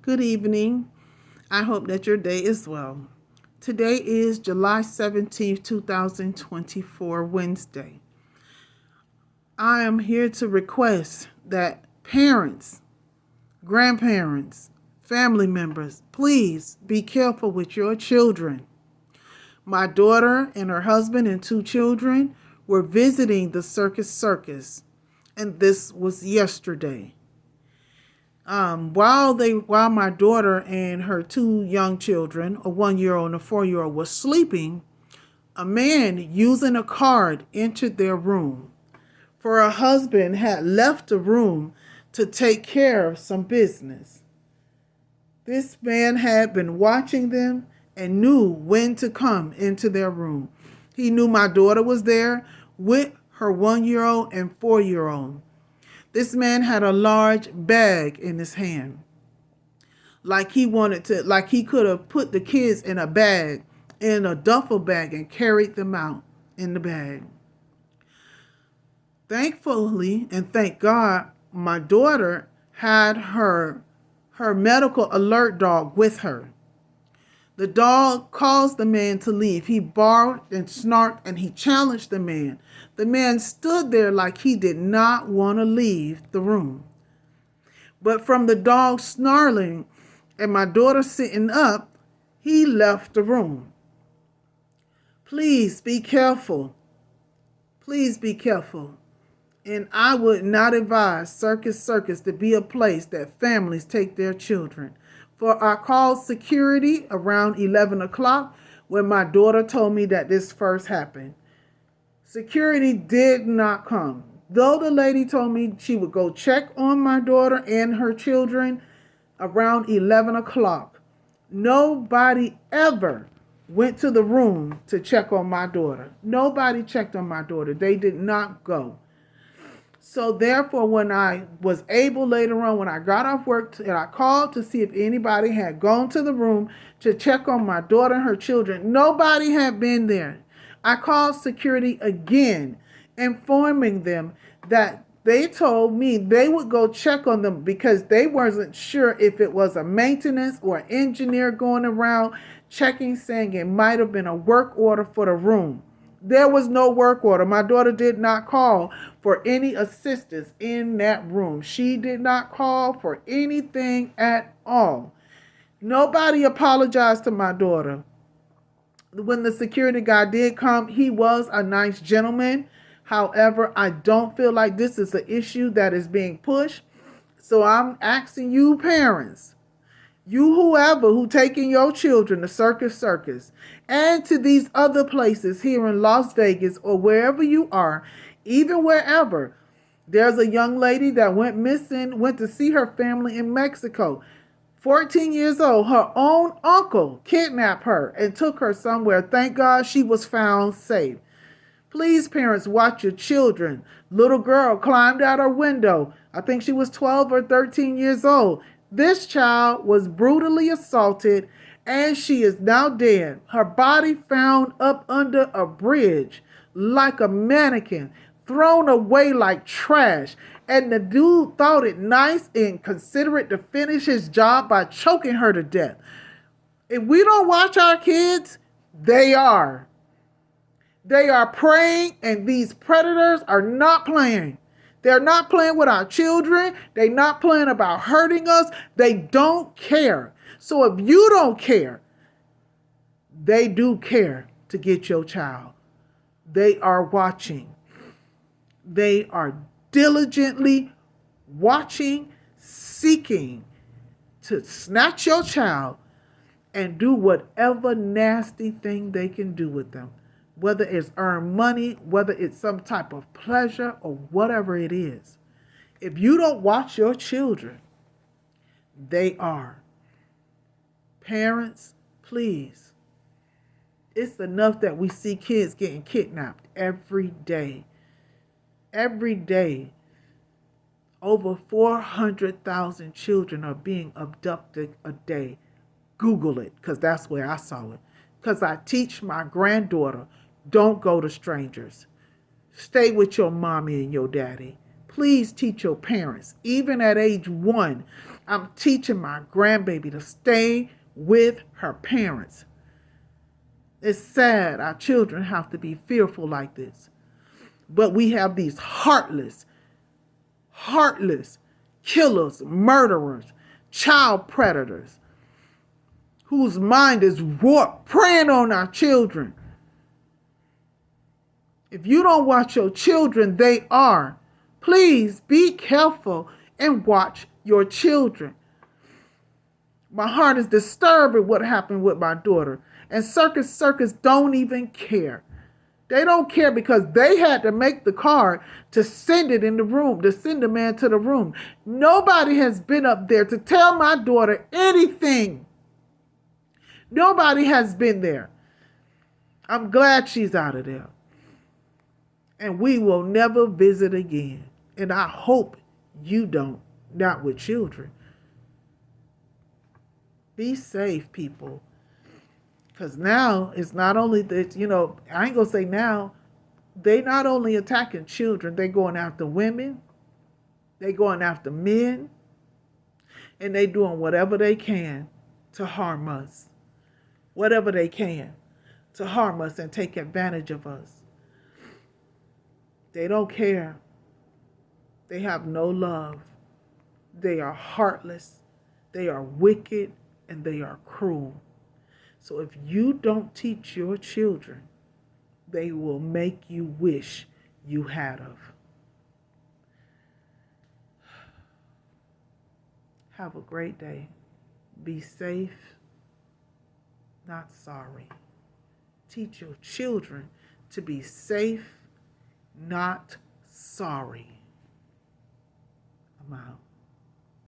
Good evening. I hope that your day is well. Today is July 17th, 2024, Wednesday. I am here to request that parents, grandparents, family members, please be careful with your children. My daughter and her husband and two children were visiting the Circus, and this was yesterday. While my daughter and her two young children, a 1-year-old and a 4-year-old, was sleeping, a man using a card entered their room. For her husband had left the room to take care of some business. This man had been watching them and knew when to come into their room. He knew my daughter was there with her 1-year-old and 4-year-old. This man had a large bag in his hand. Like he could have put the kids in a duffel bag and carried them out in the bag. Thankfully, and thank God, my daughter had her medical alert dog with her. The dog caused the man to leave. He barked and snarked and he challenged the man. The man stood there like he did not want to leave the room. But from the dog snarling and my daughter sitting up, he left the room. Please be careful. Please be careful. And I would not advise Circus to be a place that families take their children. For I called security around 11 o'clock when my daughter told me that this first happened. Security did not come. Though the lady told me she would go check on my daughter and her children around 11 o'clock, nobody ever went to the room to check on my daughter. Nobody checked on my daughter. They did not go. So therefore, when I was able later on, when I got off work, and I called to see if anybody had gone to the room to check on my daughter and her children, nobody had been there. I called security again, informing them that they told me they would go check on them because they wasn't sure if it was a maintenance or an engineer going around checking, saying it might have been a work order for the room. There was no work order. My daughter did not call for any assistance in that room. She did not call for anything at all. Nobody apologized to my daughter. When the security guy did come, he was a nice gentleman. However, I don't feel like this is an issue that is being pushed. So I'm asking you parents, you whoever who taking your children to Circus and to these other places here in Las Vegas or wherever you are, even wherever. There's a young lady that went missing, went to see her family in Mexico. 14 years old, her own uncle kidnapped her and took her somewhere. Thank God she was found safe. Please, parents, watch your children. Little girl climbed out her window. I think she was 12 or 13 years old. This child was brutally assaulted and she is now dead. Her body found up under a bridge like a mannequin, thrown away like trash. And the dude thought it nice and considerate to finish his job by choking her to death. If we don't watch our kids, they are. They are preying, and these predators are not playing. They're not playing with our children. They're not playing about hurting us. They don't care. So if you don't care, they do care to get your child. They are watching. They are diligently watching, seeking to snatch your child and do whatever nasty thing they can do with them. Whether it's earn money, whether it's some type of pleasure or whatever it is. If you don't watch your children, they are. Parents, please. It's enough that we see kids getting kidnapped every day. Every day. Over 400,000 children are being abducted a day. Google it, because that's where I saw it. Because I teach my granddaughter, don't go to strangers. Stay with your mommy and your daddy. Please teach your parents, even at age 1, I'm teaching my grandbaby to stay with her parents. It's sad our children have to be fearful like this. But we have these heartless killers, murderers, child predators, whose mind is warped, preying on our children. If you don't watch your children, they are. Please be careful and watch your children. My heart is disturbed at what happened with my daughter. And Circus don't even care. They don't care because they had to make the card to send it in the room, to send the man to the room. Nobody has been up there to tell my daughter anything. Nobody has been there. I'm glad she's out of there. And we will never visit again. And I hope you don't, not with children. Be safe, people. Because now it's not only that, I ain't going to say now, they not only attacking children, they going after women, they going after men, and they doing whatever they can to harm us. Whatever they can to harm us and take advantage of us. They don't care. They have no love. They are heartless. They are wicked, and they are cruel. So if you don't teach your children, they will make you wish you had of. Have a great day. Be safe, not sorry. Teach your children to be safe, not sorry. I'm out.